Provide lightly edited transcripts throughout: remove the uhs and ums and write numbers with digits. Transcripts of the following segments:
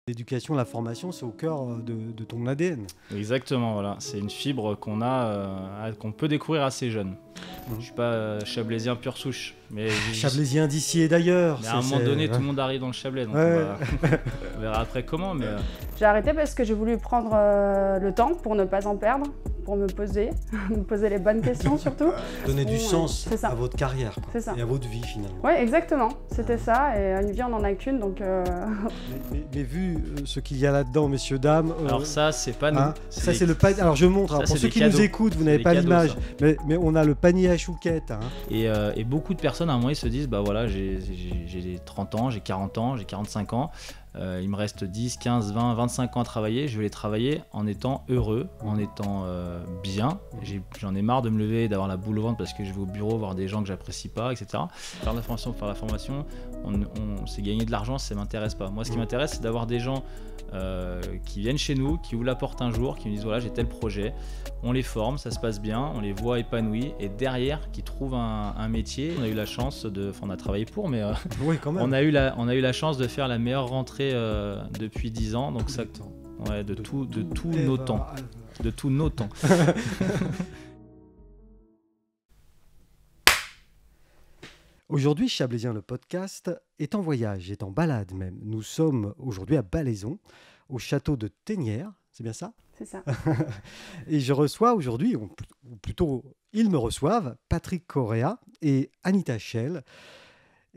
L'éducation, la formation, c'est au cœur de ton ADN. Exactement, voilà. C'est une fibre qu'on peut découvrir assez jeune. Je ne suis pas chablaisien pure souche. Mais Chablaisien d'ici et d'ailleurs. Mais à un moment donné, tout le monde arrive dans le Chablais. Donc on verra après comment. Mais J'ai arrêté parce que j'ai voulu prendre le temps pour ne pas en perdre, pour me poser les bonnes questions surtout. Donner du sens à votre carrière et à votre vie finalement. Oui, exactement. C'était ça. Et une vie, on n'en a qu'une. Donc mais vu ce qu'il y a là-dedans, messieurs, dames... Alors ça, c'est pas nous. Ça, c'est le panier. Alors je montre, pour ceux qui nous écoutent, vous n'avez pas l'image, mais on a le panier à chouquettes. Et beaucoup de personnes, à un moment, ils se disent, bah voilà, j'ai 30 ans, j'ai 40 ans, j'ai 45 ans. Il me reste 10, 15, 20, 25 ans à travailler. Je vais les travailler en étant heureux, en étant bien. J'en ai marre de me lever et d'avoir la boule au ventre parce que je vais au bureau voir des gens que j'apprécie pas, etc. Faire la formation, c'est gagner de l'argent, ça m'intéresse pas. Moi, ce qui m'intéresse, c'est d'avoir des gens qui viennent chez nous, qui ouvrent la porte un jour, qui me disent voilà, j'ai tel projet. On les forme, ça se passe bien, on les voit épanouis et derrière, qui trouvent un métier. On a eu la chance on a travaillé pour, mais oui, quand même. on a eu la chance de faire la meilleure rentrée depuis 10 ans, donc ça, ouais, de tous nos temps. De tous nos temps. Aujourd'hui, Chablaisien le podcast est en voyage, est en balade même. Nous sommes aujourd'hui à Balaison, au château de Thénières, c'est bien ça ? C'est ça. Et je reçois aujourd'hui, ou plutôt ils me reçoivent, Patrick Correa et Anita Schell.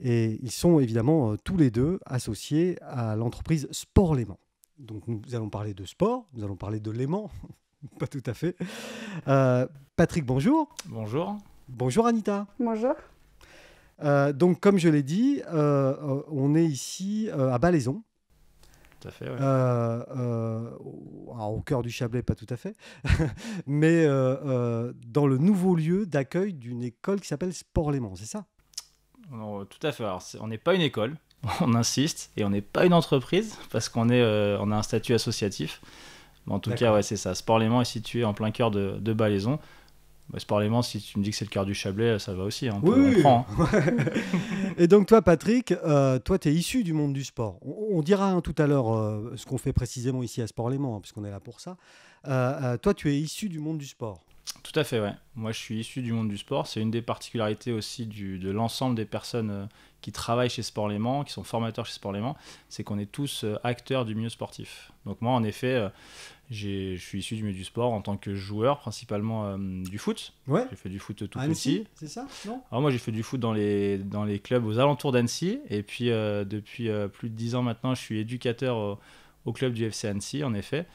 Et ils sont évidemment tous les deux associés à l'entreprise Sport Léman. Donc nous allons parler de sport, nous allons parler de Léman, pas tout à fait. Patrick, bonjour. Bonjour. Bonjour Anita. Bonjour. Donc comme je l'ai dit, on est ici à Balaison. Tout à fait, ouais. Au cœur du Chablais, pas tout à fait, mais dans le nouveau lieu d'accueil d'une école qui s'appelle Sport Léman, c'est ça ? Non, tout à fait. Alors, on n'est pas une école, on insiste, et on n'est pas une entreprise parce qu'on a un statut associatif. Mais en tout cas, ouais, c'est ça. Sport Léman est situé en plein cœur de Balaison. Sport Léman, si tu me dis que c'est le cœur du Chablais, ça va aussi. On prend. Et donc toi, Patrick, toi, tu es issu du monde du sport. On dira tout à l'heure ce qu'on fait précisément ici à Sport Léman, puisqu'on est là pour ça. Toi, tu es issu du monde du sport. Tout à fait, ouais. Moi, je suis issu du monde du sport. C'est une des particularités aussi de l'ensemble des personnes qui travaillent chez Sport Léman, qui sont formateurs chez Sport Léman, c'est qu'on est tous acteurs du milieu sportif. Donc moi, en effet, je suis issu du milieu du sport en tant que joueur, principalement du foot. Ouais. J'ai fait du foot tout Annecy, petit. C'est ça, non ? Alors moi, j'ai fait du foot dans les clubs aux alentours d'Annecy. Et puis, depuis plus de 10 ans maintenant, je suis éducateur au club du FC Annecy, en effet.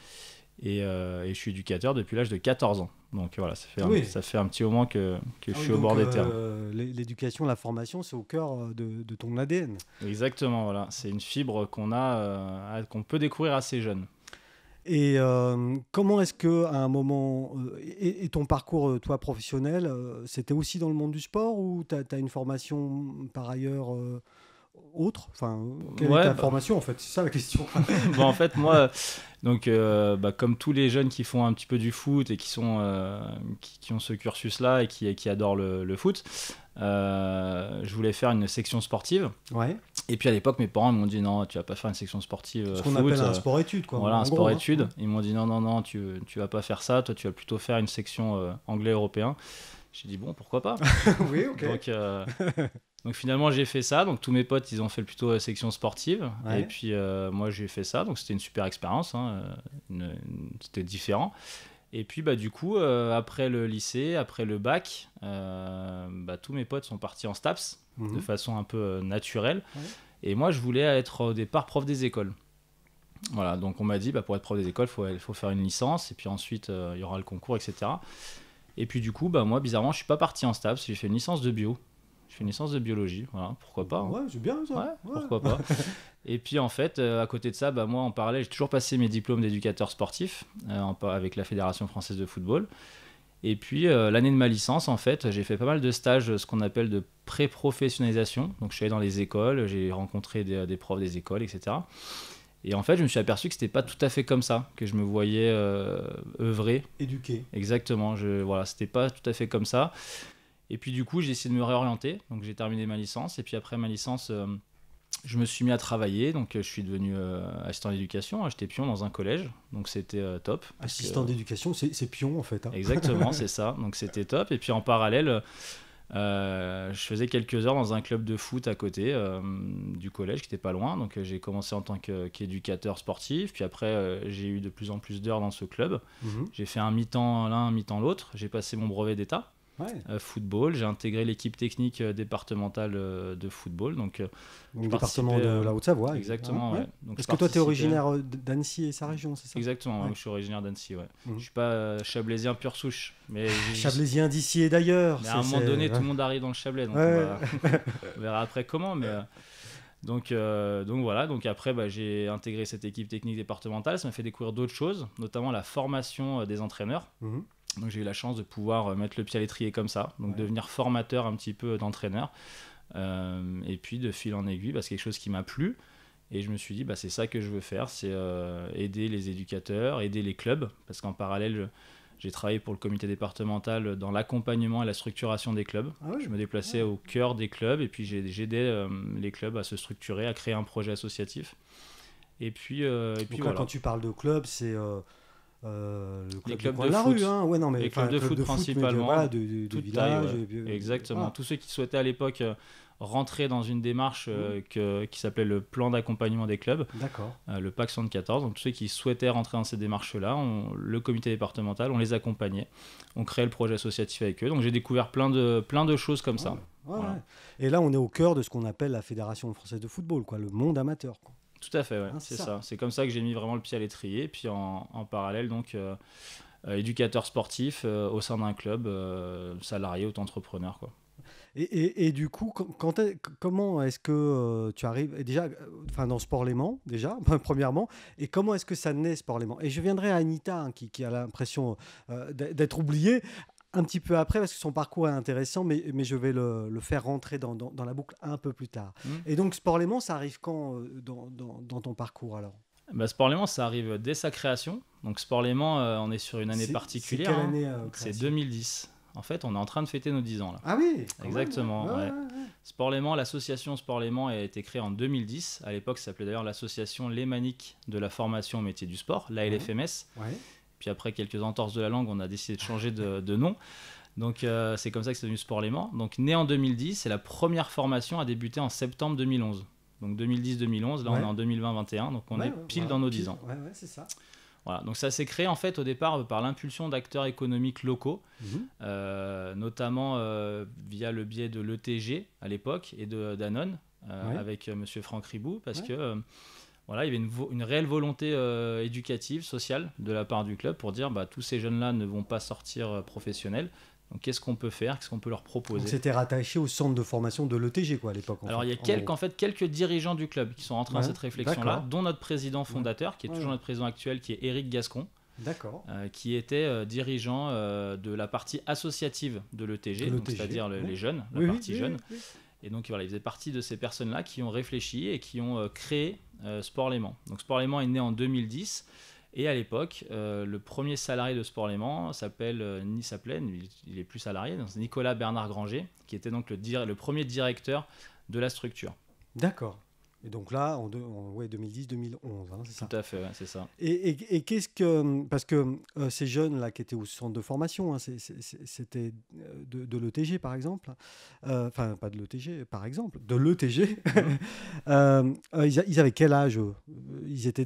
Et je suis éducateur depuis l'âge de 14 ans. Donc voilà, ça fait un petit moment que je suis au bord des terrains. L'éducation, la formation, c'est au cœur de ton ADN. Exactement, voilà. C'est une fibre qu'on peut découvrir assez jeune. Et comment est-ce qu'à un moment, et ton parcours, toi, professionnel, c'était aussi dans le monde du sport ou tu as une formation par ailleurs autre ? Enfin, quelle est ta formation en fait ? C'est ça la question. En fait, moi, donc, comme tous les jeunes qui font un petit peu du foot et qui ont ce cursus-là et qui adorent le foot, je voulais faire une section sportive. Ouais. Et puis à l'époque, mes parents m'ont dit non, tu vas pas faire une section sportive. Ce qu'on appelle un sport-études, quoi. Voilà, un sport-études. Ils m'ont dit non, tu vas pas faire ça. Toi, tu vas plutôt faire une section anglais-européen. J'ai dit bon, pourquoi pas. Oui, ok. Donc finalement, j'ai fait ça. Donc tous mes potes, ils ont fait plutôt section sportive. Ouais. Et puis moi, j'ai fait ça. Donc c'était une super expérience. C'était différent. Et puis du coup, après le lycée, après le bac, tous mes potes sont partis en STAPS de façon un peu naturelle. Ouais. Et moi, je voulais être au départ prof des écoles. Voilà, donc on m'a dit, pour être prof des écoles, il faut faire une licence. Et puis ensuite, il y aura le concours, etc. Et puis du coup, moi, bizarrement, je suis pas parti en STAPS. J'ai fait une licence de bio. J'ai fait une licence de biologie. Voilà, pourquoi pas. Ouais, c'est bien ça. Ouais. Pourquoi pas. Et puis en fait, à côté de ça, moi en parallèle, j'ai toujours passé mes diplômes d'éducateur sportif avec la Fédération française de football. Et puis l'année de ma licence, en fait, j'ai fait pas mal de stages, ce qu'on appelle de pré-professionnalisation. Donc je suis allé dans les écoles, j'ai rencontré des profs des écoles, etc. Et en fait, je me suis aperçu que c'était pas tout à fait comme ça que je me voyais œuvrer. Éduquer. Exactement. C'était pas tout à fait comme ça. Et puis du coup, j'ai essayé de me réorienter. Donc j'ai terminé ma licence. Et puis après ma licence, je me suis mis à travailler, donc je suis devenu assistant d'éducation. J'étais pion dans un collège, donc c'était top. Assistant d'éducation, c'est pion en fait. Hein. Exactement, c'est ça. Donc c'était top. Et puis en parallèle, je faisais quelques heures dans un club de foot à côté du collège, qui n'était pas loin. Donc j'ai commencé en tant qu'éducateur sportif. Puis après, j'ai eu de plus en plus d'heures dans ce club. J'ai fait un mi-temps l'un, un mi-temps l'autre. J'ai passé mon brevet d'état. Football, j'ai intégré l'équipe technique départementale de football. Donc département de la Haute-Savoie. Exactement, ouais. Donc, parce que toi, tu es originaire d'Annecy et sa région, c'est ça? Exactement, moi, je suis originaire d'Annecy, ouais. Je ne suis pas chablaisien pure souche. Mais chablaisien d'ici et d'ailleurs. Mais à un moment donné, tout le monde arrive dans le Chablais, donc on verra après comment. Mais, donc voilà, donc après, j'ai intégré cette équipe technique départementale. Ça m'a fait découvrir d'autres choses, notamment la formation des entraîneurs. Donc j'ai eu la chance de pouvoir mettre le pied à l'étrier comme ça, donc devenir formateur un petit peu d'entraîneur. Et puis de fil en aiguille, c'est quelque chose qui m'a plu. Et je me suis dit, c'est ça que je veux faire, c'est aider les éducateurs, aider les clubs. Parce qu'en parallèle, j'ai travaillé pour le comité départemental dans l'accompagnement et la structuration des clubs. Je me déplaçais au cœur des clubs et puis j'aidais les clubs à se structurer, à créer un projet associatif. Et puis voilà. Quand tu parles de club, c'est... les clubs de la foot, rue, hein. les clubs de foot principalement, de village, exactement. Tous ceux qui souhaitaient à l'époque rentrer dans une démarche qui s'appelait le plan d'accompagnement des clubs, le PAC 74. Donc tous ceux qui souhaitaient rentrer dans ces démarches-là, le comité départemental, on les accompagnait, on créait le projet associatif avec eux. Donc j'ai découvert plein de choses comme ça. Voilà. Et là, on est au cœur de ce qu'on appelle la Fédération française de football, le monde amateur. Tout à fait, c'est ça. C'est comme ça que j'ai mis vraiment le pied à l'étrier. Et puis en parallèle, donc, éducateur sportif au sein d'un club, salarié, auto-entrepreneur. Et du coup, comment est-ce que tu arrives déjà, dans Sport Léman, déjà, premièrement, et comment est-ce que ça naît Sport Léman? Et je viendrai à Anita, qui a l'impression d'être oubliée, un petit peu après, parce que son parcours est intéressant, mais je vais le faire rentrer dans la boucle un peu plus tard. Et donc, Sport Léman, ça arrive quand dans ton parcours alors? Sport Léman, ça arrive dès sa création. Donc, Sport Léman, on est sur une année particulière. C'est quelle année C'est 2010. En fait, on est en train de fêter nos 10 ans là. Ah oui, exactement. Ouais. Sport Léman, l'association Sport Léman a été créée en 2010. À l'époque, ça s'appelait d'ailleurs l'association lémanique de la formation au métier du sport, l'ALFMS. Puis après quelques entorses de la langue, on a décidé de changer de nom. Donc c'est comme ça que c'est devenu Sport Léman. Donc né en 2010, et la première formation a débuté en septembre 2011. Donc 2010-2011, là on est en 2020-21, donc on est pile dans nos 10 ans. C'est ça. Voilà, donc ça s'est créé en fait au départ par l'impulsion d'acteurs économiques locaux, notamment via le biais de l'ETG à l'époque et de Danone, avec monsieur Franck Ribou, parce que voilà, il y avait une réelle volonté éducative, sociale de la part du club pour dire tous ces jeunes-là ne vont pas sortir professionnels. Donc qu'est-ce qu'on peut faire, qu'est-ce qu'on peut leur proposer? Donc c'était rattaché au centre de formation de l'ETG à l'époque. Alors il y a quelques dirigeants du club qui sont rentrés dans cette réflexion-là, dont notre président fondateur, qui est toujours notre président actuel, qui est Éric Gascon. Qui était dirigeant de la partie associative de l'ETG, c'est-à-dire les jeunes, la partie jeune. Et donc voilà, il faisait partie de ces personnes-là qui ont réfléchi et qui ont créé Sport Léman. Donc Sport Léman est né en 2010. Et à l'époque, le premier salarié de Sport Léman il est plus salarié, c'est Nicolas Bernard Granger, qui était donc le premier directeur de la structure. D'accord. Et donc là, en 2010-2011, c'est ça. Tout à fait, c'est ça. Et qu'est-ce que... Parce que ces jeunes-là qui étaient au centre de formation, c'était de l'ETG, par exemple. Enfin, pas de l'ETG, par exemple, de l'ETG. Ils avaient quel âge?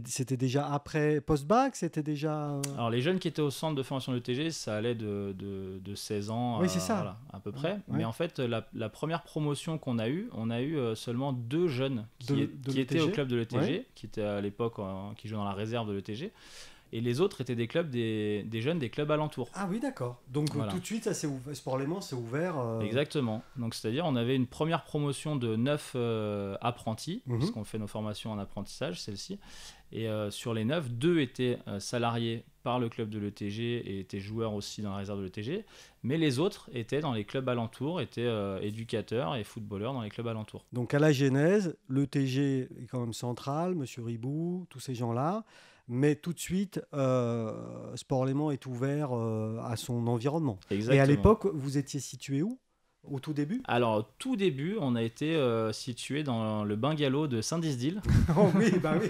C'était déjà après post-bac? C'était déjà... Alors, les jeunes qui étaient au centre de formation de l'ETG, ça allait de 16 ans c'est ça. Voilà, à peu près. Mais en fait, la première promotion qu'on a eue, on a eu seulement 2 jeunes qui étaient au club de l'ETG, qui étaient à l'époque qui jouaient dans la réserve de l'ETG, et les autres étaient des jeunes des clubs alentours. Ah oui, d'accord. Donc tout de suite, Sport Léman s'est ouvert. Exactement. Donc c'est-à-dire on avait une première promotion de 9 apprentis, parce qu'on fait nos formations en apprentissage, celle-ci, et sur les 9, 2 étaient salariés par le club de l'ETG et étaient joueurs aussi dans la réserve de l'ETG, mais les autres étaient dans les clubs alentours, étaient éducateurs et footballeurs dans les clubs alentours. Donc à la genèse, l'ETG est quand même central, monsieur Ribou, tous ces gens-là, mais tout de suite, Sport Léman est ouvert à son environnement. Exactement. Et à l'époque, vous étiez situé où? au tout début? Alors, au tout début, on a été situé dans le bungalow de Saint-Dizdil. Oh oui, bah oui,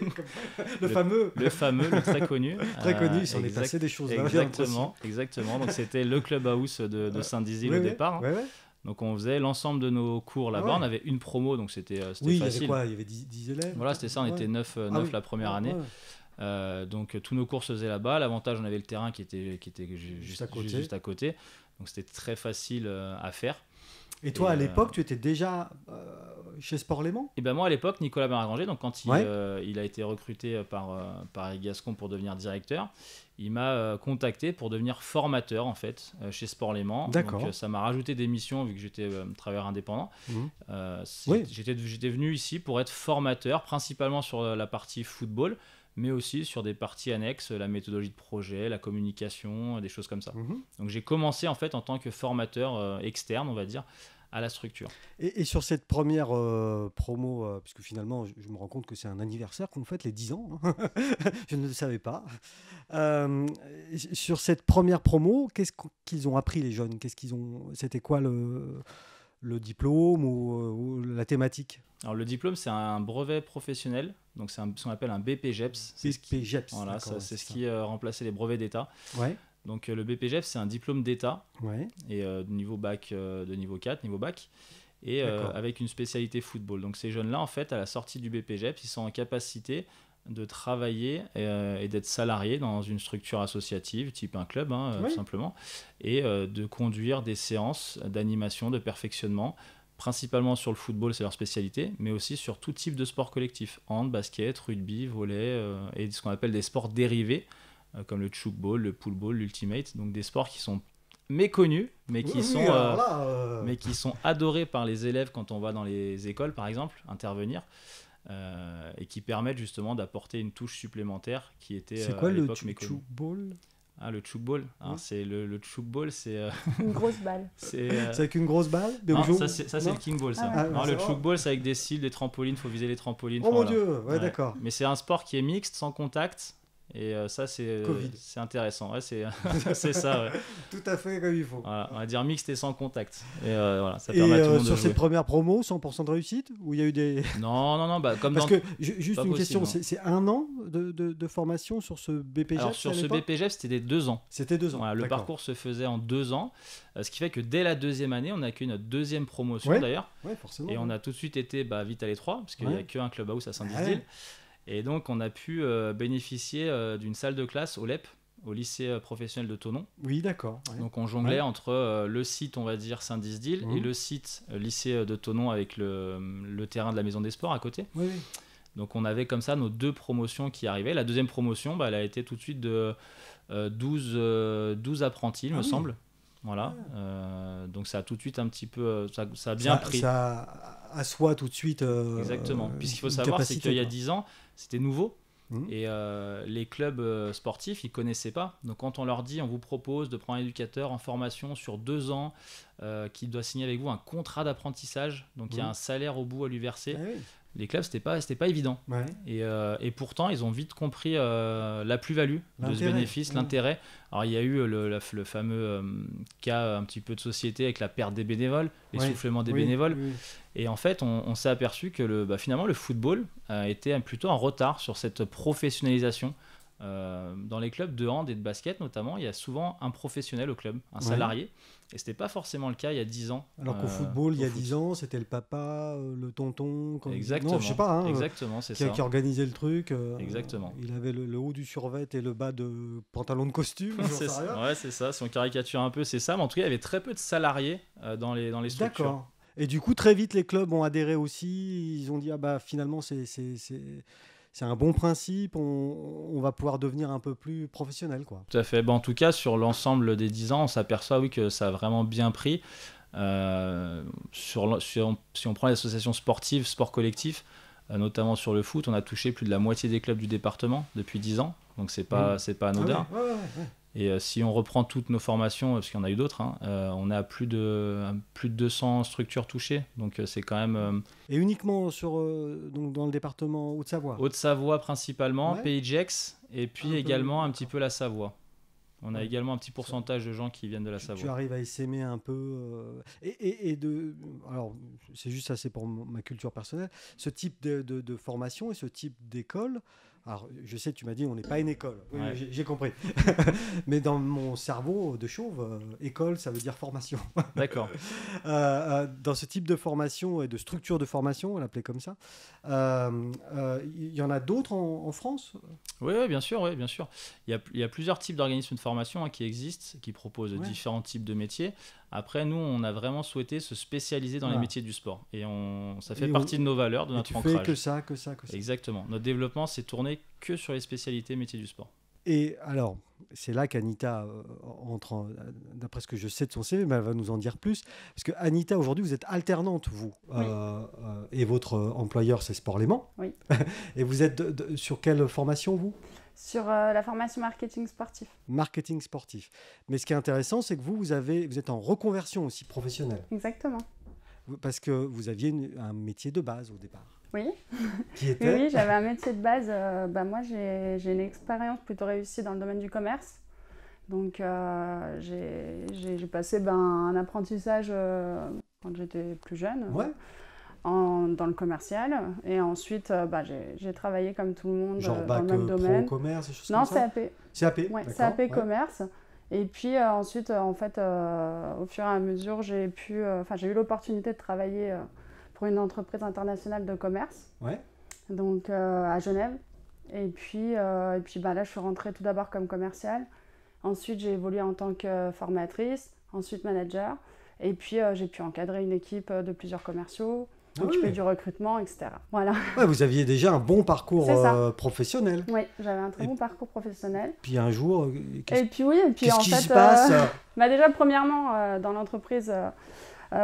le fameux. Le fameux, le très connu. Très connu, il s'en est passé des choses. Là, Exactement. Donc, c'était le clubhouse de Saint-Dizdil oui, au départ. Ouais, ouais. Donc, on faisait l'ensemble de nos cours là-bas. Ah ouais. On avait une promo, donc c'était Oui, facile. il y avait quoi? Il y avait 10 élèves? Voilà, c'était ça. On était 9 oui. la première année. Ouais. Donc, tous nos cours se faisaient là-bas. L'avantage, on avait le terrain qui était juste à côté. Donc, c'était très facile à faire. Et toi, à l'époque, tu étais déjà chez Sport Léman? Et ben moi, à l'époque, Nicolas Barragranger, donc quand il a été recruté par Eric Gascon pour devenir directeur, il m'a contacté pour devenir formateur en fait chez Sport Léman. D'accord. Donc ça m'a rajouté des missions vu que j'étais travailleur indépendant. J'étais venu ici pour être formateur, principalement sur la partie football, mais aussi sur des parties annexes, la méthodologie de projet, la communication, des choses comme ça. Donc j'ai commencé en fait en tant que formateur externe, on va dire, à la structure. Et sur cette première promo, puisque finalement je me rends compte que c'est un anniversaire qu'on fête, les 10 ans, hein. Je ne le savais pas. Sur cette première promo, qu'est-ce qu'ils ont appris les jeunes? C'était quoi le diplôme ou la thématique? Alors le diplôme, c'est un brevet professionnel, donc c'est ce qu'on appelle un BPGEPS. BPGEPS, voilà, c'est ce qui remplaçait les brevets d'État. Ouais. Donc le BPGEPS, c'est un diplôme d'État, ouais. Et de niveau bac, de niveau 4, niveau bac, et avec une spécialité football. Donc ces jeunes-là, en fait, à la sortie du BPGEPS, ils sont en capacité de travailler et d'être salariés dans une structure associative, type un club, tout simplement, et de conduire des séances d'animation, de perfectionnement, principalement sur le football, c'est leur spécialité, mais aussi sur tout type de sport collectif, hand, basket, rugby, volley, et ce qu'on appelle des sports dérivés, comme le tchoukball, le poolball, l'ultimate, donc des sports qui sont méconnus, mais qui sont adorés par les élèves quand on va dans les écoles, par exemple, intervenir, et qui permettent justement d'apporter une touche supplémentaire qui était c'est quoi à le l'époque méconnue. tchoukball? Le tchoukball, c'est le tchoukball, c'est une grosse balle. C'est avec une grosse balle? Ça c'est le king ball, ça. Le tchoukball, c'est avec des cibles, des trampolines, faut viser les trampolines. Oh mon Dieu, d'accord. Mais c'est un sport qui est mixte, sans contact. Et ça, c'est intéressant. Ouais, c'est ça. Ouais. Tout à fait comme il faut. Voilà, on va dire mixte et sans contact. Et voilà, ça permet à tout le monde de sur jouer. cette première promo, 100% de réussite? Ou il y a eu des... Non, comme Parce dans... que, juste une question, c'est 1 an de formation sur ce BPGEPS? Alors, sur ce BPGEPS, c'était des 2 ans. C'était 2 ans. Voilà, le parcours se faisait en 2 ans. Ce qui fait que dès la deuxième année, on a accueilli notre deuxième promotion d'ailleurs. Ouais, forcément. Et on a tout de suite été vite à l'Étroit, parce qu'il n'y a qu'un clubhouse à Saint-Dizdil. Et donc, on a pu bénéficier d'une salle de classe au LEP, au lycée professionnel de Thonon. Oui, d'accord. Ouais. Donc, on jonglait entre le site, on va dire, Saint-Dizdil et le site lycée de Thonon avec le terrain de la Maison des Sports à côté. Oui. Donc, on avait comme ça nos 2 promotions qui arrivaient. La deuxième promotion, elle a été tout de suite de 12 apprentis, il me semble. Voilà, donc ça a tout de suite un petit peu, ça a bien pris. Ça assoit tout de suite. Exactement, puisqu'il faut savoir, c'est qu'il y a 10 ans, c'était nouveau, et les clubs sportifs, ils connaissaient pas. Donc quand on leur dit, on vous propose de prendre un éducateur en formation sur 2 ans, qui doit signer avec vous un contrat d'apprentissage, donc il y a un salaire au bout à lui verser. Les clubs, c'était pas évident. Ouais. Et pourtant, ils ont vite compris la plus-value de ce bénéfice, l'intérêt. Alors, il y a eu le fameux cas un petit peu de société avec la perte des bénévoles, l'essoufflement des bénévoles. Oui. Et en fait, on s'est aperçu que finalement, le football était plutôt en retard sur cette professionnalisation. Dans les clubs de hand et de basket, notamment, il y a souvent un professionnel au club, un salarié. Et ce n'était pas forcément le cas il y a 10 ans. Alors qu'au football, il y a 10 ans, c'était le papa, le tonton. Exactement. Non, je sais pas. Exactement, c'est ça. Qui organisait le truc. Exactement. Il avait le haut du survêt et le bas de pantalon de costume. C'est ça. Si on caricature un peu, c'est ça. Mais en tout cas, il y avait très peu de salariés dans les structures. D'accord. Et du coup, très vite, les clubs ont adhéré aussi. Ils ont dit, finalement, c'est un bon principe, on va pouvoir devenir un peu plus professionnel, quoi. Tout à fait. En tout cas, sur l'ensemble des 10 ans, on s'aperçoit que ça a vraiment bien pris. Si on prend les associations sportives, sport collectif, notamment sur le foot, on a touché plus de la moitié des clubs du département depuis 10 ans. Donc, c'est pas anodin. Ouais. Et si on reprend toutes nos formations, parce qu'il y en a eu d'autres, on est à plus de 200 structures touchées. Donc c'est quand même... Et uniquement donc dans le département Haute-Savoie? Haute-Savoie principalement, Pays de Gex, et puis également un petit peu la Savoie. On a également un petit pourcentage de gens qui viennent de la Tu Savoie. arrives à essaimer un peu. Alors, c'est juste ça, c'est pour ma culture personnelle. Ce type de formation et ce type d'école. Alors, je sais, tu m'as dit, on n'est pas une école. Oui, Ouais. j'ai compris. Mais dans mon cerveau de chauve, école, ça veut dire formation. D'accord. Dans ce type de formation et de structure de formation, on l'appelait comme ça, il y en a d'autres en France? Oui, bien sûr, oui, bien sûr. Il y a plusieurs types d'organismes de formation qui existent, qui proposent Ouais. différents types de métiers. Après, nous, on a vraiment souhaité se spécialiser dans les Voilà. métiers du sport. Et ça fait Et partie de nos valeurs, de Et notre tu fais ancrage. que ça. Exactement. Notre développement s'est tourné que sur les spécialités métiers du sport. Et alors, c'est là qu'Anita entre, d'après ce que je sais de son CV, mais elle va nous en dire plus. Parce que Anita, aujourd'hui, vous êtes alternante, vous. Oui. Et votre employeur, c'est Sport Léman. Oui. Et vous êtes sur quelle formation, vous? Sur la formation marketing sportif. Marketing sportif. Mais ce qui est intéressant, c'est que vous êtes en reconversion aussi professionnelle. Exactement. Parce que vous aviez un métier de base au départ. Oui. Qui Oui, était... oui, j'avais un métier de base. Moi, j'ai une expérience plutôt réussie dans le domaine du commerce. Donc, j'ai passé un apprentissage quand j'étais plus jeune Ouais. dans le commercial. Et ensuite, j'ai travaillé comme tout le monde Genre dans bac le même domaine. pro commerce et choses Non, comme ça? CAP. CAP. Ouais, d'accord, CAP ouais. commerce. Et puis ensuite, en fait, au fur et à mesure, j'ai eu l'opportunité de travailler pour une entreprise internationale de commerce, Ouais. donc à Genève. Et puis là, je suis rentrée tout d'abord comme commerciale. Ensuite, j'ai évolué en tant que formatrice, ensuite manager. Et puis, j'ai pu encadrer une équipe de plusieurs commerciaux, Ah m'occuper ouais. du recrutement, etc. Voilà. Ouais, vous aviez déjà un bon parcours C'est ça. professionnel. Oui, j'avais un très Et- bon parcours professionnel. Puis un jour, Et qu'est-ce puis oui, et puis qu'est-ce en qui fait, se passe? déjà premièrement dans l'entreprise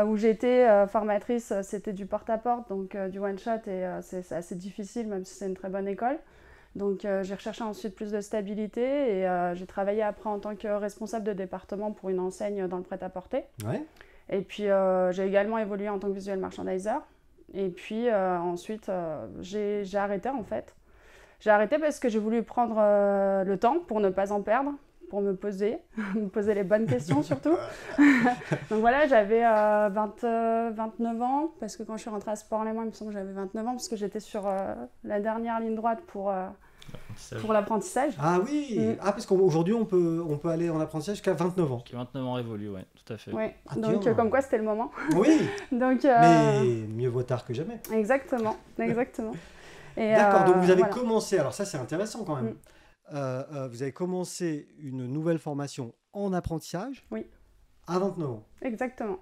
où j'étais formatrice, c'était du porte-à-porte, donc du one-shot et c'est assez difficile même si c'est une très bonne école. Donc j'ai recherché ensuite plus de stabilité et j'ai travaillé après en tant que responsable de département pour une enseigne dans le prêt-à-porter. Ouais. Et puis j'ai également évolué en tant que visual merchandiser. Et puis ensuite j'ai arrêté en fait. J'ai arrêté parce que j'ai voulu prendre le temps pour ne pas en perdre, pour me poser les bonnes questions surtout. Donc voilà, j'avais 29 ans, parce que quand je suis rentrée à Sport Léman, il me semble que j'avais 29 ans, parce que j'étais sur la dernière ligne droite pour l'apprentissage. Ah oui. Mm. Ah, parce qu'aujourd'hui, on peut aller en apprentissage jusqu'à 29 ans. Qui 29 ans révolu, oui, tout à fait. Ouais. Ah, Donc tiens. comme quoi c'était le moment. Oui, Donc, mais mieux vaut tard que jamais. Exactement. Et, D'accord, donc vous avez voilà. commencé, alors ça c'est intéressant quand même. Mm. Vous avez commencé une nouvelle formation en apprentissage Oui. à 29 ans. Exactement.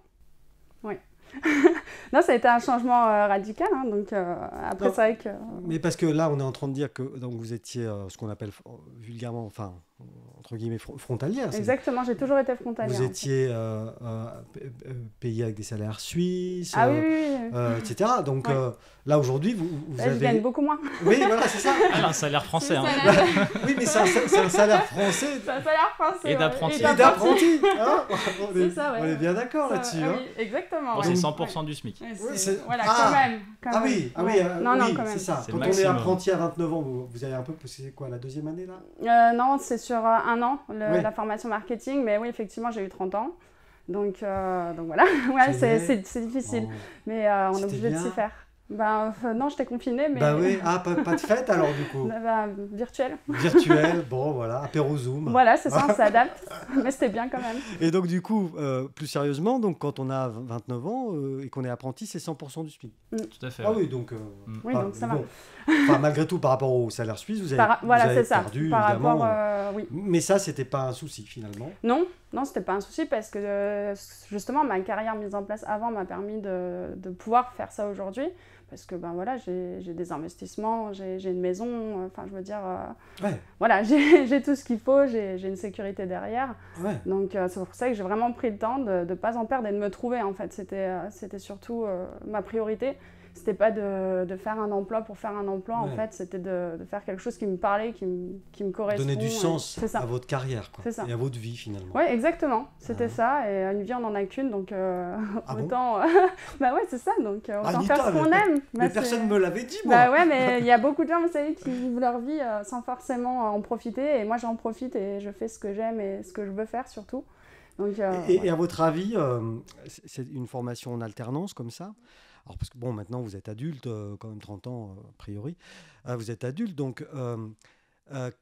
Oui. Non, ça a été un changement radical. Hein, donc après, Non. c'est vrai que. Mais parce que là, on est en train de dire que donc, vous étiez ce qu'on appelle vulgairement, enfin, entre guillemets, frontalière. c'est-à-dire Exactement, j'ai toujours été frontalière. Vous étiez payé avec des salaires suisses, Ah oui, oui, oui. etc. Donc Ouais. là, aujourd'hui, vous Là, je avez... gagne beaucoup moins. Oui, voilà, c'est ça. Ah, un salaire français. Hein. Oui, mais c'est un salaire français C'est un salaire français. Et ouais. d'apprenti. et d'apprenti. Hein, on est, C'est ça, ouais. on est bien d'accord Ça, là-dessus. ah hein. oui, exactement. Bon, ouais. c'est 100% du SMIC. Ouais, Ouais, c'est- c'est- Voilà, Ah. quand même. Ah oui, ah oui, Ouais. Non, oui, quand même. c'est ça. C'est Quand le on est maximum. apprenti à 29 ans, vous avez un peu, c'est quoi, la deuxième année là? Non, c'est sur un an, Oui. la formation marketing. Mais oui, effectivement, j'ai eu 30 ans. Donc voilà, ouais, C'est vrai. c'est difficile. Oh. Mais on est C'était obligé de bien. s'y faire. Non, j'étais confinée, mais Bah oui, ah, pas de fête alors du coup. virtuel. Virtuel, bon voilà, apéro Zoom. Voilà, c'est ça, on s'adapte. Mais c'était bien quand même. Et donc du coup, plus sérieusement, donc quand on a 29 ans et qu'on est apprenti, c'est 100% du SMIC. Tout à fait. Ah ouais. oui, donc, Oui, enfin, donc ça bon. Enfin, malgré tout, par rapport au salaire suisse, vous avez, Voilà, vous avez c'est ça. perdu, Par évidemment. rapport, oui. Mais ça, c'était pas un souci finalement. Non, c'était pas un souci parce que justement ma carrière mise en place avant m'a permis de pouvoir faire ça aujourd'hui. Parce que voilà, j'ai des investissements, j'ai une maison, enfin je veux dire, Ouais, voilà, j'ai tout ce qu'il faut, j'ai une sécurité derrière. ouais. Donc c'est pour ça que j'ai vraiment pris le temps de ne pas en perdre et de me trouver en fait. C'était surtout ma priorité. C'était pas de faire un emploi pour faire un emploi, en fait, c'était de faire quelque chose qui me parlait, qui me correspond. Donner du sens à votre carrière, quoi, et à votre vie, finalement. Oui, exactement, c'était ça, et une vie, on n'en a qu'une, donc autant... bah ouais, c'est ça, donc autant faire ce qu'on aime. Mais personne ne me l'avait dit, moi. Bah ouais, mais il y a beaucoup de gens, vous savez, qui vivent leur vie sans forcément en profiter, et moi, j'en profite, et je fais ce que j'aime, et ce que je veux faire, surtout. Donc, et à votre avis, c'est une formation en alternance, comme ça? Alors, parce que bon, maintenant, vous êtes adulte, quand même 30 ans, a priori. Vous êtes adulte, donc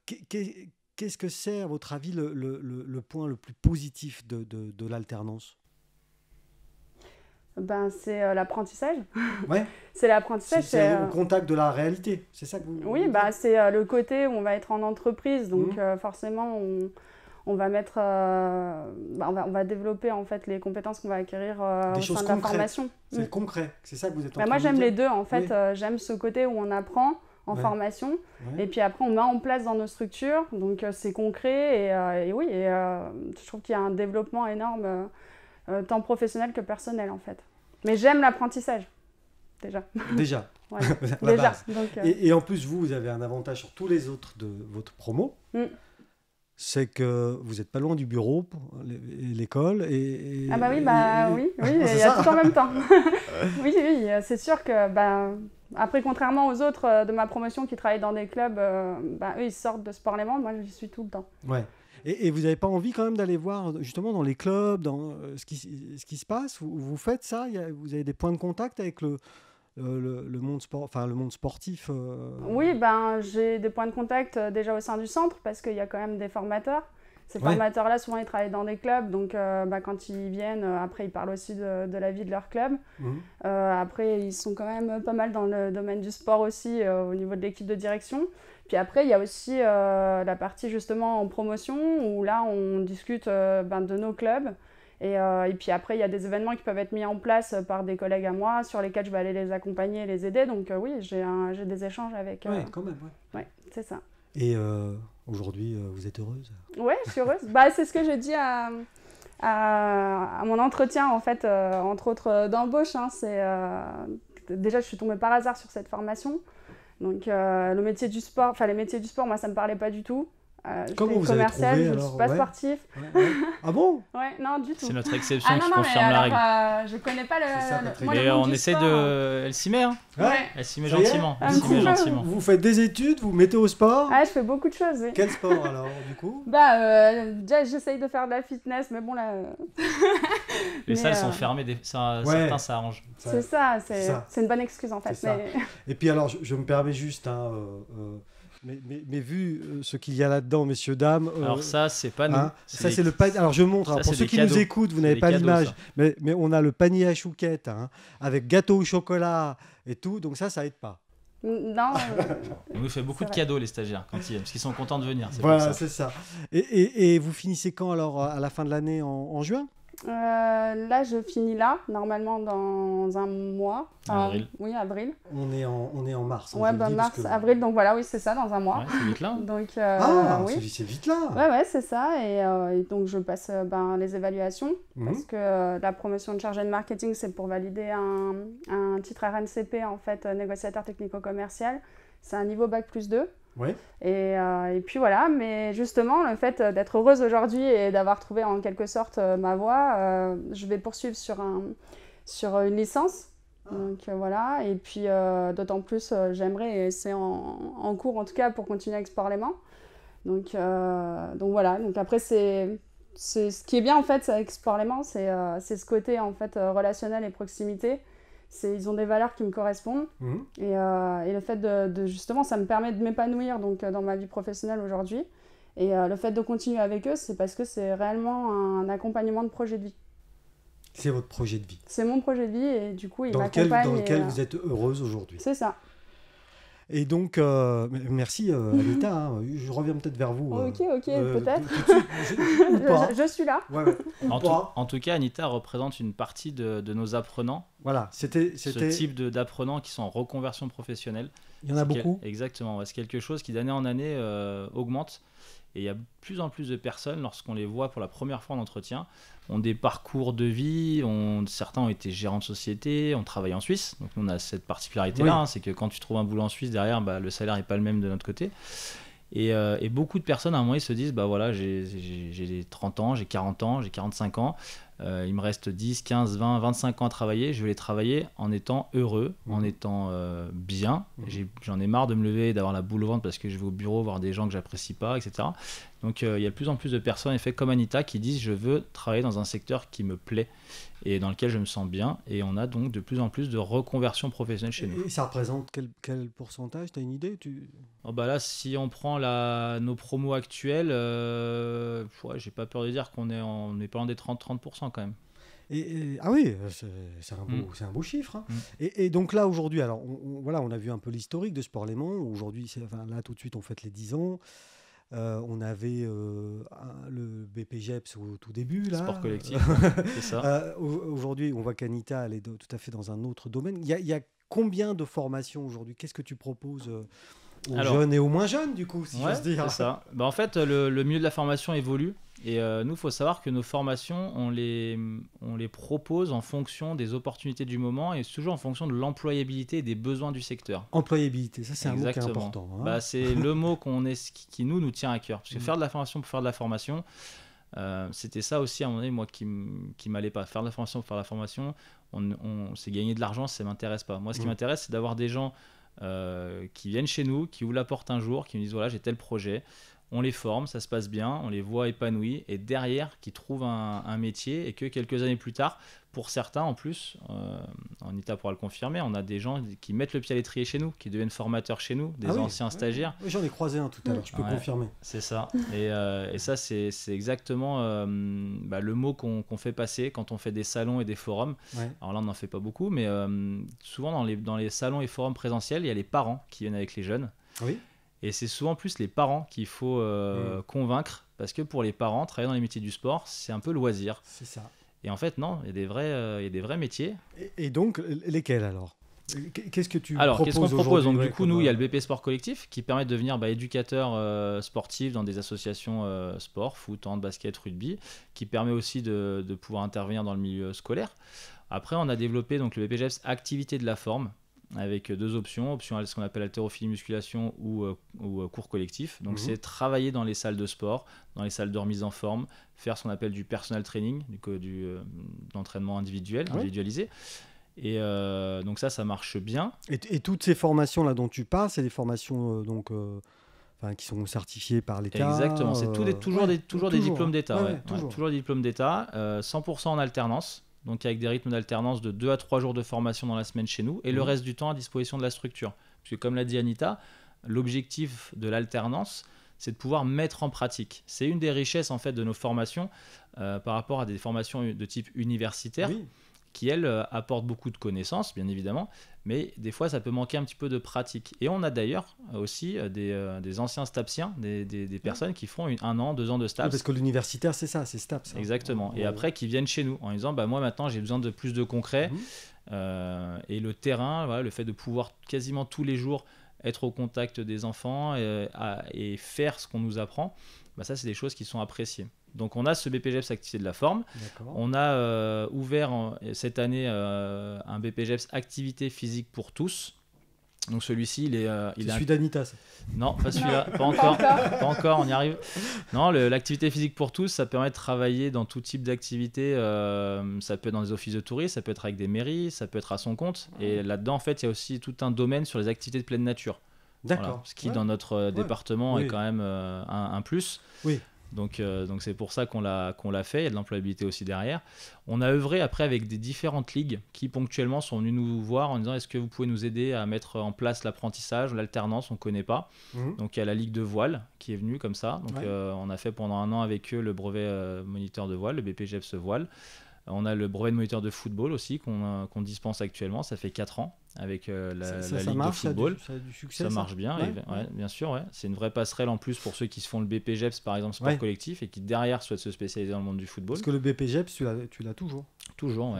qu'est-ce que c'est, à votre avis, le point le plus positif de l'alternance? Ben, c'est l'apprentissage. Ouais. C'est l'apprentissage. C'est au contact de la réalité, c'est ça que vous... Oui, bah, c'est le côté où on va être en entreprise, donc forcément, on va mettre, on va développer en fait les compétences qu'on va acquérir au sein de la formation. C'est concret, c'est ça que vous êtes en train moi, de dire. j'aime les deux, en fait. J'aime ce côté où on apprend en formation, et puis après, on met en place dans nos structures, donc c'est concret, et je trouve qu'il y a un développement énorme, tant professionnel que personnel, en fait. Mais j'aime l'apprentissage, déjà. Déjà. Voilà. Déjà. Donc, et en plus, vous avez un avantage sur tous les autres de votre promo. C'est que vous n'êtes pas loin du bureau, l'école. Ah bah oui, il y a tout en même temps. oui, c'est sûr que, après, contrairement aux autres de ma promotion qui travaillent dans des clubs, eux, ils sortent de Sport-Léman, moi, j'y suis tout le temps. Ouais. Et vous n'avez pas envie quand même d'aller voir, justement, dans les clubs, dans ce qui se passe? Vous faites ça? Vous avez des points de contact avec le monde le monde sportif? Oui, j'ai des points de contact déjà au sein du centre, parce qu'il y a quand même des formateurs. Ces formateurs-là, souvent, ils travaillent dans des clubs, donc quand ils viennent, après, ils parlent aussi de la vie de leur club. Après, ils sont quand même pas mal dans le domaine du sport aussi, au niveau de l'équipe de direction. Puis après, il y a aussi la partie justement en promotion, où là, on discute de nos clubs. Et puis après, il y a des événements qui peuvent être mis en place par des collègues à moi, sur lesquels je vais aller les accompagner et les aider. Donc oui, j'ai des échanges avec... Oui, quand même, Oui, c'est ça. Et aujourd'hui, vous êtes heureuse? Oui, je suis heureuse. C'est ce que j'ai dit à mon entretien, en fait, entre autres d'embauche. Déjà, je suis tombée par hasard sur cette formation. Donc, les métiers du sport, moi, ça ne me parlait pas du tout. Comment vous commercial, avez trouvé, je ne suis pas sportif. Ah bon? Ouais, non, du tout. C'est notre exception qui confirme la règle. Je connais pas le Mais on essaie de... Elle s'y met, hein. Elle s'y met gentiment. Vous faites des études, vous mettez au sport? Ah, je fais beaucoup de choses, oui. Quel sport alors, du coup? Déjà, j'essaye de faire de la fitness, mais bon, là... Les salles sont fermées, certains s'arrangent. C'est ça, c'est une bonne excuse, en fait. Et puis alors, je me permets juste... Mais vu ce qu'il y a là-dedans, messieurs, dames... alors ça, c'est pas nous. Ça, c'est le panier... Alors, je montre. Pour ceux qui nous écoutent, vous n'avez pas l'image. Mais on a le panier à chouquettes, avec gâteau au chocolat et tout. Donc ça aide pas. Non. On nous fait beaucoup de cadeaux, les stagiaires, quand ils viennent, parce qu'ils sont contents de venir. Voilà, c'est ça. Et vous finissez quand, alors, à la fin de l'année, en juin? Là, je finis là, normalement dans un mois. Avril. Oui, avril. On est en mars. Ouais, mars, avril, donc voilà, oui, c'est ça, dans un mois. Ouais, c'est vite là. Donc, oui. C'est vite là. Ouais, c'est ça. Et donc, je passe les évaluations, parce que la promotion de chargé de marketing, c'est pour valider un titre RNCP, en fait, négociateur technico-commercial. C'est un niveau Bac+2. Ouais. Et puis voilà, mais justement, le fait d'être heureuse aujourd'hui et d'avoir trouvé en quelque sorte ma voie, je vais poursuivre sur une licence. Donc voilà, et puis d'autant plus, j'aimerais, et c'est en cours en tout cas, pour continuer avec Sport-Léman. Donc voilà, donc après, c'est ce qui est bien en fait avec Sport-Léman, c'est ce côté en fait relationnel et proximité. Ils ont des valeurs qui me correspondent et le fait de justement, ça me permet de m'épanouir donc, dans ma vie professionnelle aujourd'hui. Et le fait de continuer avec eux, c'est parce que c'est réellement un accompagnement de projet de vie. C'est votre projet de vie. C'est mon projet de vie et du coup, il m'accompagne. Dans lequel vous êtes heureuse aujourd'hui. C'est ça. Et donc, merci Anita, je reviens peut-être vers vous. Ok, peut-être. Je suis là. Ouais. En tout cas, Anita représente une partie de nos apprenants. Voilà, c'était... Ce type d'apprenants qui sont en reconversion professionnelle. Il y en a beaucoup. Exactement, c'est quelque chose qui d'année en année augmente. Et il y a de plus en plus de personnes, lorsqu'on les voit pour la première fois en entretien, ont des parcours de vie, certains ont été gérants de société, ont travaillé en Suisse. Donc nous, on a cette particularité-là, Oui. c'est que quand tu trouves un boulot en Suisse, derrière, le salaire n'est pas le même de notre côté. Et beaucoup de personnes, à un moment, ils se disent, voilà, j'ai 30 ans, j'ai 40 ans, j'ai 45 ans, il me reste 10, 15, 20, 25 ans à travailler, je vais les travailler en étant heureux, en étant bien. J'en ai marre de me lever et d'avoir la boule au ventre parce que je vais au bureau voir des gens que j'apprécie pas, etc. Donc il y a de plus en plus de personnes, en effet, comme Anita, qui disent, je veux travailler dans un secteur qui me plaît et dans lequel je me sens bien. Et on a donc de plus en plus de reconversion professionnelle chez nous. Et ça représente quel pourcentage? Tu as une idée? Là, si on prend nos promos actuels, j'ai pas peur de dire qu'on est pas loin des 30% quand même. Ah oui, c'est un beau chiffre. Hein. Et donc là, aujourd'hui, alors on a vu un peu l'historique de Sport Léman. Aujourd'hui, là, tout de suite, on fête les 10 ans. On avait le BPGEPS au tout début. Là. Sport collectif, c'est ça. Aujourd'hui, on voit qu'Anita, elle est tout à fait dans un autre domaine. Il y a combien de formations aujourd'hui? Qu'est-ce que tu proposes aux jeunes et aux moins jeunes, du coup, si j'ose dire? C'est ça. En fait, le milieu de la formation évolue. Et nous, il faut savoir que nos formations, on les propose en fonction des opportunités du moment et toujours en fonction de l'employabilité et des besoins du secteur. Employabilité, ça c'est un mot qui est important. Hein. C'est le mot qui nous tient à cœur. Parce que faire de la formation pour faire de la formation, c'était ça aussi à un moment donné, moi, qui m'allait pas. Faire de la formation pour faire de la formation, c'est gagner de l'argent, ça ne m'intéresse pas. Moi, ce qui m'intéresse, c'est d'avoir des gens qui viennent chez nous, qui ouvrent la porte un jour, qui me disent, voilà, j'ai tel projet. On les forme, ça se passe bien, on les voit épanouis et derrière qui trouvent un métier et que quelques années plus tard, pour certains en plus, Anita pourra le confirmer, on a des gens qui mettent le pied à l'étrier chez nous, qui deviennent formateurs chez nous, des anciens stagiaires. Oui, j'en ai croisé un tout à l'heure, je peux confirmer. C'est ça. Et ça, c'est exactement le mot qu'on fait passer quand on fait des salons et des forums. Ouais. Alors là, on n'en fait pas beaucoup, mais souvent dans les salons et forums présentiels, il y a les parents qui viennent avec les jeunes. Oui. Et c'est souvent plus les parents qu'il faut convaincre, parce que pour les parents, travailler dans les métiers du sport, c'est un peu loisir. C'est ça. Et en fait, non, il y a des vrais métiers. Et donc, lesquels alors? Qu'est-ce que tu proposes? Alors, qu'est-ce qu'on propose? Donc, du coup, nous, il y a le BP Sport Collectif qui permet de devenir éducateur sportif dans des associations sport, foot, hand, basket, rugby, qui permet aussi de pouvoir intervenir dans le milieu scolaire. Après, on a développé donc, le BPGEPS Activité de la forme, avec deux options, ce qu'on appelle haltérophilie musculation ou cours collectif. Donc c'est travailler dans les salles de sport, dans les salles de remise en forme, faire ce qu'on appelle du personal training, d'entraînement individualisé. Et donc ça marche bien. Et toutes ces formations là dont tu parles, c'est des formations qui sont certifiées par l'État. Exactement, c'est toujours des diplômes d'État. Toujours des diplômes d'État, 100% en alternance. Donc avec des rythmes d'alternance de 2 à 3 jours de formation dans la semaine chez nous et le reste du temps à disposition de la structure. Parce que comme l'a dit Anita, l'objectif de l'alternance, c'est de pouvoir mettre en pratique. C'est une des richesses en fait de nos formations par rapport à des formations de type universitaire qui, elles, apportent beaucoup de connaissances, bien évidemment, mais des fois, ça peut manquer un petit peu de pratique. Et on a d'ailleurs aussi des anciens STAPsiens, des personnes qui font 1 an, 2 ans de STAPS. Oui, parce que l'universitaire, c'est ça, c'est STAPS. Hein. Exactement. Et après, qui viennent chez nous en disant, moi, maintenant, j'ai besoin de plus de concret. Et le terrain, le fait de pouvoir quasiment tous les jours être au contact des enfants et faire ce qu'on nous apprend, ça, c'est des choses qui sont appréciées. Donc on a ce BPGEPS Activité de la forme. D'accord. On a ouvert cette année un BPGEPS Activité physique pour tous. Donc celui-ci, il est celui d'Anita, ça. Non, pas celui-là, pas encore, on y arrive. Non, l'activité physique pour tous, ça permet de travailler dans tout type d'activité. Ça peut être dans des offices de tourisme, ça peut être avec des mairies, ça peut être à son compte. Et là-dedans, en fait, il y a aussi tout un domaine sur les activités de pleine nature. D'accord. Voilà, ce qui, dans notre département, est quand même un plus. Oui. Donc c'est pour ça qu'on l'a fait, il y a de l'employabilité aussi derrière. On a œuvré après avec des différentes ligues qui ponctuellement sont venues nous voir en disant est-ce que vous pouvez nous aider à mettre en place l'apprentissage, l'alternance, on ne connaît pas. Donc il y a la ligue de voile qui est venue comme ça. Donc on a fait pendant 1 an avec eux le brevet moniteur de voile, le BPGEPS voile. On a le brevet de moniteur de football aussi qu'on dispense actuellement, ça fait 4 ans avec la ligue de football. Ça a du succès, ça marche bien, bien sûr. C'est une vraie passerelle en plus pour ceux qui se font le BPGEPS par exemple sport collectif et qui derrière souhaitent se spécialiser dans le monde du football. Parce que le BPGEPS, tu l'as toujours. Toujours.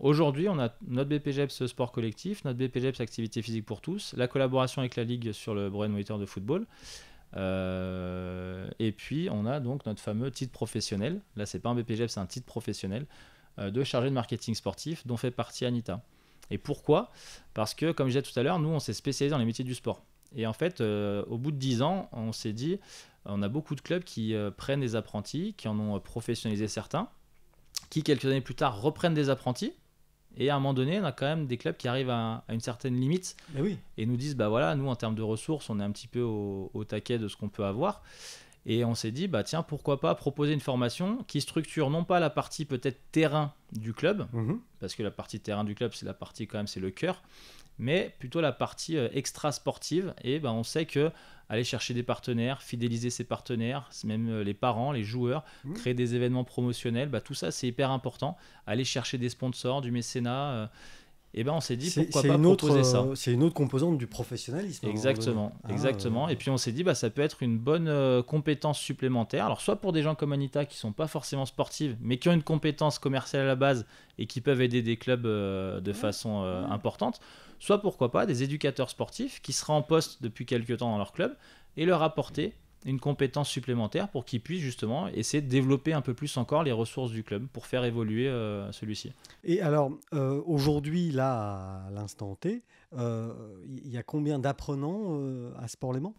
Aujourd'hui, on a notre BPGEPS sport collectif, notre BPGEPS activité physique pour tous, la collaboration avec la ligue sur le brevet de moniteur de football. Et puis, on a donc notre fameux titre professionnel. Là, c'est pas un BPGEPS, c'est un titre professionnel de chargé de marketing sportif dont fait partie Anita. Et pourquoi ? Parce que, comme je disais tout à l'heure, nous, on s'est spécialisé dans les métiers du sport. Et en fait, au bout de 10 ans, on s'est dit, on a beaucoup de clubs qui prennent des apprentis, qui en ont professionnalisé certains, qui quelques années plus tard reprennent des apprentis. Et à un moment donné, on a quand même des clubs qui arrivent à une certaine limite et nous disent, bah voilà, nous en termes de ressources, on est un petit peu au taquet de ce qu'on peut avoir. Et on s'est dit, bah tiens, pourquoi pas proposer une formation qui structure non pas la partie peut-être terrain du club, parce que la partie terrain du club, c'est la partie quand même, c'est le cœur, mais plutôt la partie extra sportive. Et bah, on sait que aller chercher des partenaires, fidéliser ses partenaires, même les parents, les joueurs, créer des événements promotionnels, bah, tout ça c'est hyper important. Aller chercher des sponsors, du mécénat. Et ben on s'est dit pourquoi pas proposer ça. C'est une autre composante du professionnalisme. Exactement, exactement. Et puis on s'est dit bah ça peut être une bonne compétence supplémentaire. Alors soit pour des gens comme Anita qui sont pas forcément sportives, mais qui ont une compétence commerciale à la base et qui peuvent aider des clubs de façon importante. Soit pourquoi pas des éducateurs sportifs qui seraient en poste depuis quelques temps dans leur club et leur apporter une compétence supplémentaire pour qu'ils puissent justement essayer de développer un peu plus encore les ressources du club pour faire évoluer celui-ci. Et alors, aujourd'hui, là, à l'instant T, il y a combien d'apprenants à Sport-Léman ?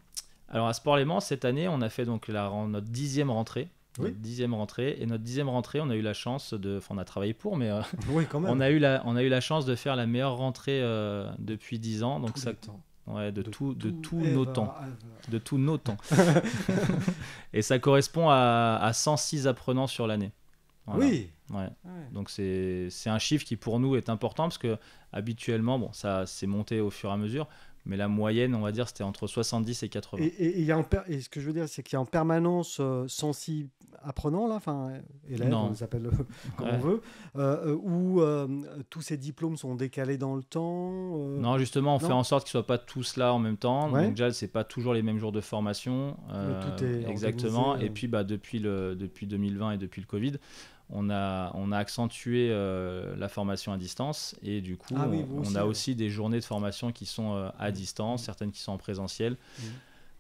Alors à Sport-Léman, cette année, on a fait donc notre 10e rentrée. Oui. Notre 10e rentrée. Et notre 10e rentrée, on a eu la chance de... Enfin, on a travaillé pour, mais oui, quand même. on a eu la chance de faire la meilleure rentrée depuis 10 ans. Donc ça... Ouais, de tous nos temps. De tous nos temps. Et ça correspond à 106 apprenants sur l'année. Voilà. Oui. Ouais. Donc c'est un chiffre qui pour nous est important parce que habituellement, bon, ça s'est monté au fur et à mesure, mais la moyenne, on va dire, c'était entre 70 et 80. Et ce que je veux dire, c'est qu'il y a en permanence 106 apprenants, là, enfin, élèves, on les appelle comme on veut, où tous ces diplômes sont décalés dans le temps. Non, justement, on fait en sorte qu'ils ne soient pas tous là en même temps. Donc déjà, ce n'est pas toujours les mêmes jours de formation. Tout est exactement. organisé. Et puis, depuis 2020 et depuis le Covid, on a accentué la formation à distance et du coup, on a aussi des journées de formation qui sont à distance, certaines qui sont en présentiel.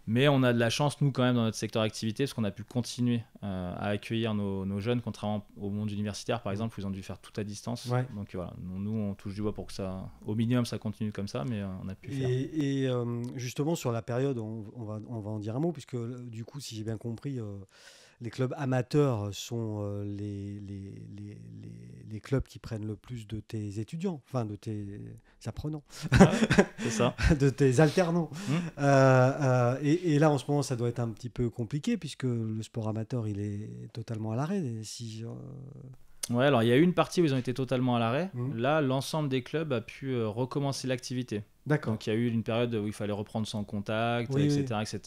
Mais on a de la chance, nous, quand même, dans notre secteur d'activité, parce qu'on a pu continuer à accueillir nos jeunes, contrairement au monde universitaire, par exemple, où ils ont dû faire tout à distance. Ouais. Donc voilà, nous, on touche du bois pour que ça, au minimum, ça continue comme ça, mais on a pu faire. Et justement, sur la période, on va en dire un mot, puisque du coup, si j'ai bien compris... les clubs amateurs sont les clubs qui prennent le plus de tes étudiants, enfin de tes apprenants, c'est ça. de tes alternants. Et là, en ce moment, ça doit être un petit peu compliqué puisque le sport amateur, il est totalement à l'arrêt. Ouais, alors il y a eu une partie où ils ont été totalement à l'arrêt. Là, l'ensemble des clubs a pu recommencer l'activité. D'accord. Donc il y a eu une période où il fallait reprendre sans contact, etc.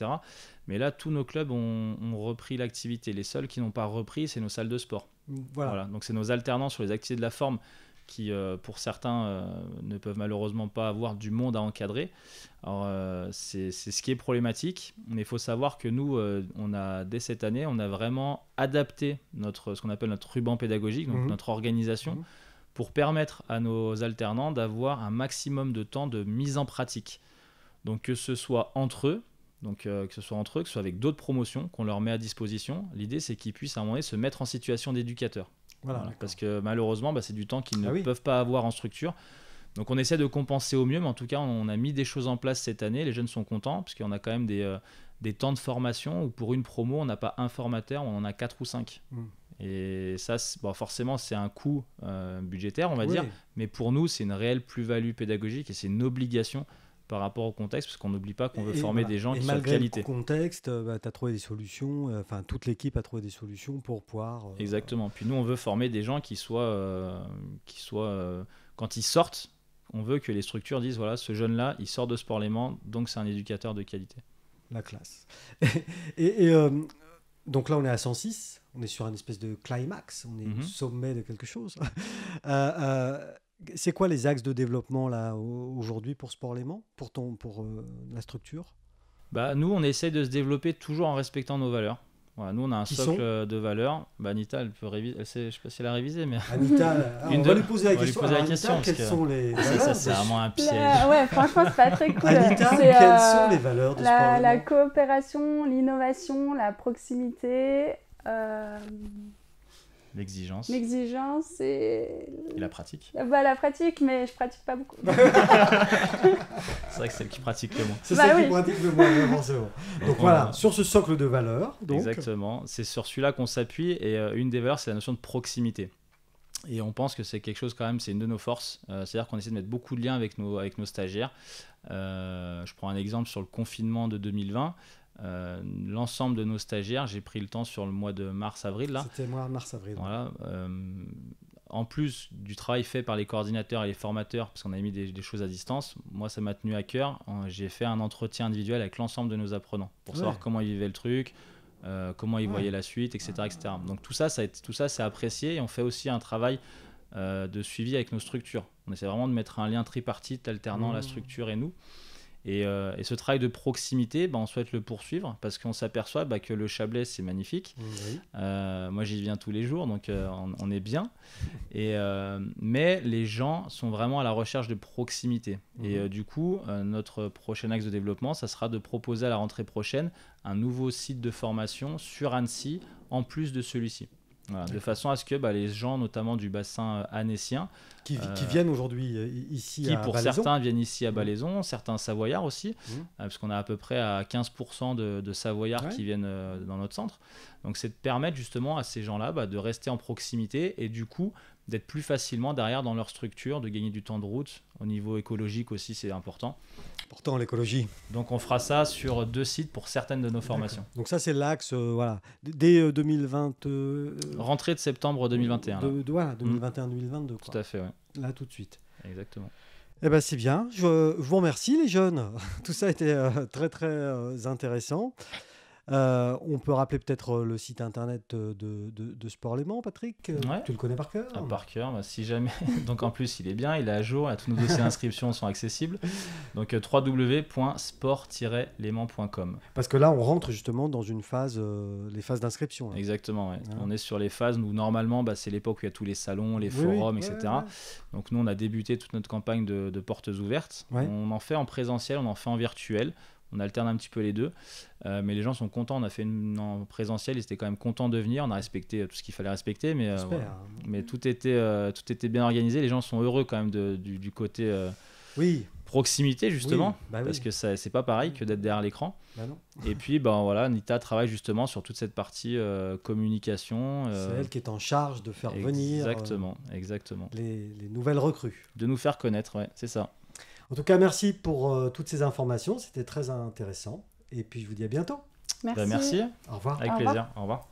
Mais là, tous nos clubs ont repris l'activité. Les seuls qui n'ont pas repris, c'est nos salles de sport. Voilà. Donc c'est nos alternants sur les activités de la forme qui, pour certains, ne peuvent malheureusement pas avoir du monde à encadrer. Alors c'est ce qui est problématique. Mais il faut savoir que nous, dès cette année, on a vraiment adapté ce qu'on appelle notre ruban pédagogique, donc notre organisation, pour permettre à nos alternants d'avoir un maximum de temps de mise en pratique. Donc que ce soit entre eux, que ce soit avec d'autres promotions qu'on leur met à disposition. L'idée, c'est qu'ils puissent à un moment donné se mettre en situation d'éducateur. Voilà, parce que malheureusement, c'est du temps qu'ils ne peuvent pas avoir en structure. Donc on essaie de compenser au mieux, mais en tout cas, on a mis des choses en place cette année. Les jeunes sont contents, parce qu'on a quand même des temps de formation où pour une promo, on n'a pas un formateur, on en a 4 ou 5. Et ça, forcément, c'est un coût budgétaire, on va dire. Mais pour nous, c'est une réelle plus-value pédagogique et c'est une obligation par rapport au contexte, parce qu'on n'oublie pas qu'on veut former des gens qui soient de qualité. Et malgré le contexte, tu as trouvé des solutions, toute l'équipe a trouvé des solutions pour pouvoir... Exactement. Puis nous, on veut former des gens qui soient quand ils sortent, on veut que les structures disent, voilà, ce jeune-là, il sort de Sport-Léman, donc c'est un éducateur de qualité. La classe. Donc là, on est à 106, on est sur une espèce de climax, on est au sommet de quelque chose. C'est quoi les axes de développement là aujourd'hui pour Sport-Léman, pour la structure ? Nous, on essaie de se développer toujours en respectant nos valeurs. Voilà, nous, on a un Qui socle de valeurs. Bah, Anita, elle peut réviser. Je sais pas si elle a révisé, mais. Anita, on va lui poser la on va lui question. poser la Alors, question, Anita, parce quelles que sont les ça, valeurs c'est vraiment un piège. Ouais, franchement, c'est pas très cool. Anita, C'est, quelles sont les valeurs de la Sportlement? coopération, l'innovation, la proximité, L'exigence l'exigence et et la pratique. la pratique, mais je pratique pas beaucoup. C'est vrai que c'est elle qui pratique le moins. C'est Bah ça oui. qui pratique le moins, forcément. Donc voilà, sur ce socle de valeurs. Donc, Exactement, c'est sur celui-là qu'on s'appuie et une des valeurs c'est la notion de proximité. Et on pense que c'est quelque chose quand même, c'est une de nos forces, c'est-à-dire qu'on essaie de mettre beaucoup de liens avec nos stagiaires. Je prends un exemple sur le confinement de 2020. L'ensemble de nos stagiaires, j'ai pris le temps sur le mois de mars-avril là. C'était moi, mars-avril. Voilà, en plus du travail fait par les coordinateurs et les formateurs, parce qu'on a mis des choses à distance, moi ça m'a tenu à cœur. J'ai fait un entretien individuel avec l'ensemble de nos apprenants pour savoir comment ils vivaient le truc, comment ils voyaient la suite, etc., etc. Donc tout ça c'est apprécié et on fait aussi un travail de suivi avec nos structures. On essaie vraiment de mettre un lien tripartite alternant la structure et nous. Et ce travail de proximité, on souhaite le poursuivre parce qu'on s'aperçoit que le Chablais, c'est magnifique. Oui. Moi, j'y viens tous les jours, donc on est bien. Mais les gens sont vraiment à la recherche de proximité. Et du coup, notre prochain axe de développement, ça sera de proposer à la rentrée prochaine un nouveau site de formation sur Annecy, en plus de celui-ci. Voilà, de façon à ce que les gens, notamment du bassin annécien, qui viennent aujourd'hui ici à pour Balaison. certains viennent ici à Balaison, certains savoyards aussi, parce qu'on a à peu près à 15% de savoyards qui viennent dans notre centre. Donc c'est de permettre justement à ces gens-là de rester en proximité et du coup d'être plus facilement derrière dans leur structure, de gagner du temps de route. Au niveau écologique aussi, c'est important. Pourtant, l'écologie. Donc on fera ça sur 2 sites pour certaines de nos formations. Donc ça, c'est l'axe, voilà, dès 2020... Rentrée de septembre 2021. Voilà, 2021-2022. Tout à fait, oui. Là, tout de suite. Exactement. Eh ben, c'est bien. Je vous remercie, les jeunes. Tout ça a été très, très intéressant. On peut rappeler peut-être le site internet de Sport Léman, Patrick. Tu le connais par cœur? Par cœur, si jamais. Donc en plus, il est bien, il est à jour, tous nos dossiers d'inscription sont accessibles. Donc www.sport-léman.com. Parce que là, on rentre justement dans une phase, les phases d'inscription. Là. Exactement, ouais. On est sur les phases où normalement, c'est l'époque où il y a tous les salons, les forums, etc. Ouais. Donc nous, on a débuté toute notre campagne de portes ouvertes. Ouais. On en fait en présentiel, on en fait en virtuel. On alterne un petit peu les deux, mais les gens sont contents. On a fait une en présentiel, ils étaient quand même contents de venir. On a respecté tout ce qu'il fallait respecter, mais, voilà. Mais tout était bien organisé. Les gens sont heureux quand même du côté proximité, justement, parce que c'est pas pareil que d'être derrière l'écran. Et puis, voilà, Nita travaille justement sur toute cette partie communication. C'est elle qui est en charge de faire venir exactement. Les nouvelles recrues. De nous faire connaître, ouais, c'est ça. En tout cas, merci pour toutes ces informations. C'était très intéressant. Et puis, je vous dis à bientôt. Merci. Merci. Au revoir. Avec plaisir. Au revoir.